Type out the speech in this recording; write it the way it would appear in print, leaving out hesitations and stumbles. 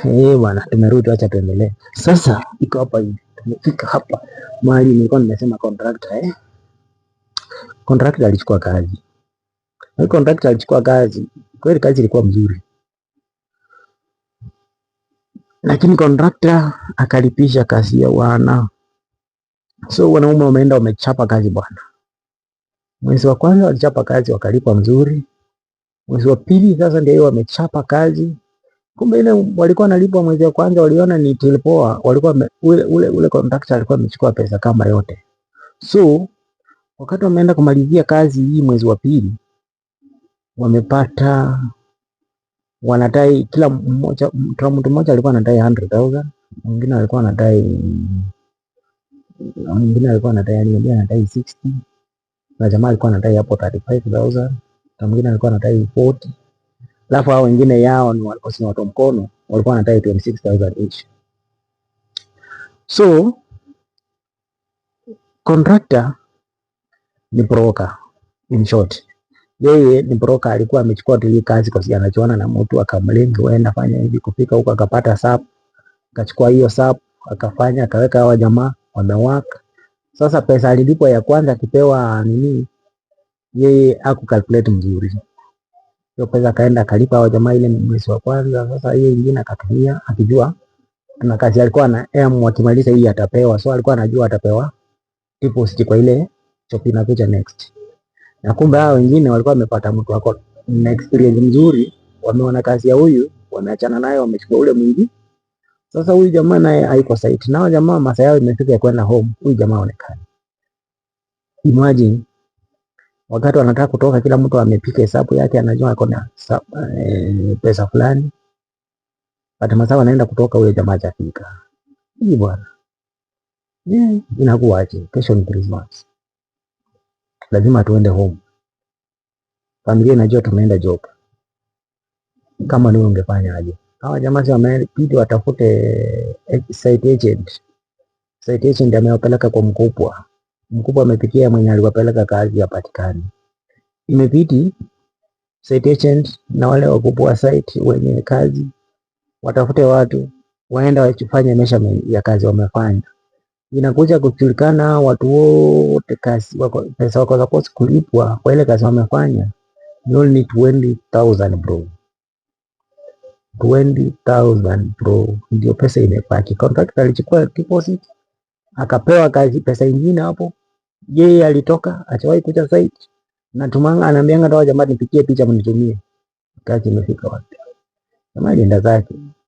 Bwana, tumerudi, acha tuendelee. Sasa iko hapa hivi. Tumefika hapa mahali nilikuwa nimesema contractor Contractor alichukua kazi. Contractor alichukua kazi. Kweli kazi ilikuwa mzuri. Lakini contractor akalipisha kazi ya wana. So wanaume wameenda wamechapa kazi bwana. Mwezi wa kwanza walichapa kazi wakalipwa mzuri. Mwezi wa pili sasa ndio wamechapa kazi. Kumbe ile walikuwa wanalipwa mwezi wa kwanza waliona ni tilipoa, walikuwa ule contractor alikuwa amechukua pesa kama yote. So wakati wameenda kumalizia kazi hii mwezi wa pili, wamepata wanadai kila mmoja, mtu mmoja alikuwa anadai 100,000, mwingine alikuwa anadai 60, na jamaa alikuwa anadai hapo 35,000, na mwingine alikuwa anadai 40. Alafu hao wengine yao ni walikuwa watu mkono, walikuwa wanadai 26,000 each. So contractor ni broker in short. Yeye ni broker, alikuwa amechukua ile kazi kwa sababu anachoana na mtu akamlenga, waenda fanya hivi, kufika huko akapata sap, akachukua hiyo sap akafanya, akaweka hawa jamaa wamewaka. Sasa pesa alilipwa ya kwanza akipewa nini, yeye hakucalculate mzuri. Hiyo pesa kaenda akalipa hawa jamaa ile mwezi wa kwanza. Sasa hiyo nyingine akatumia akijua na kazi alikuwa na wakimaliza hii atapewa, so alikuwa anajua atapewa deposit kwa ile chop inakuja next. Na kumbe hao wengine walikuwa wamepata mtu wako na experience nzuri, wameona kazi ya huyu, wameachana naye, wamechukua ule mwingi. Sasa huyu jamaa naye haiko site. Nao jamaa masaa yao imefika ya kwenda home, huyu jamaa aonekana. Imagine wakati wanataka kutoka, kila mtu amepika hesabu yake, anajua ako na pesa fulani. Hata masaa wanaenda kutoka, huyo jamaa hajafika. Hii bwana. Inakuwaje? Kesho ni Christmas. Lazima tuende home. Familia inajua tumeenda job. Kama ni ungefanya aje? Hawa jamaa si wamebidi watafute site agent. Site agent amewapeleka kwa mkubwa. Mkubwa amepikia mwenye aliwapeleka kazi hapatikani. Imebidi site agent na wale wakubwa site wenye kazi watafute watu waenda wafanye measurement ya kazi wamefanya. Inakuja kujulikana watu wote kazi wako, pesa wako supposed kulipwa kwa ile kazi wamefanya ni only 20,000 bro. 20,000 bro, ndio pesa imebaki. Contractor alichukua deposit akapewa kazi pesa nyingine hapo. Yeye alitoka achawahi kuja site na tumanga anaambianga dawa, jamaa nipikie picha mnitumie. Kazi imefika wapi? Jamaa alienda zake.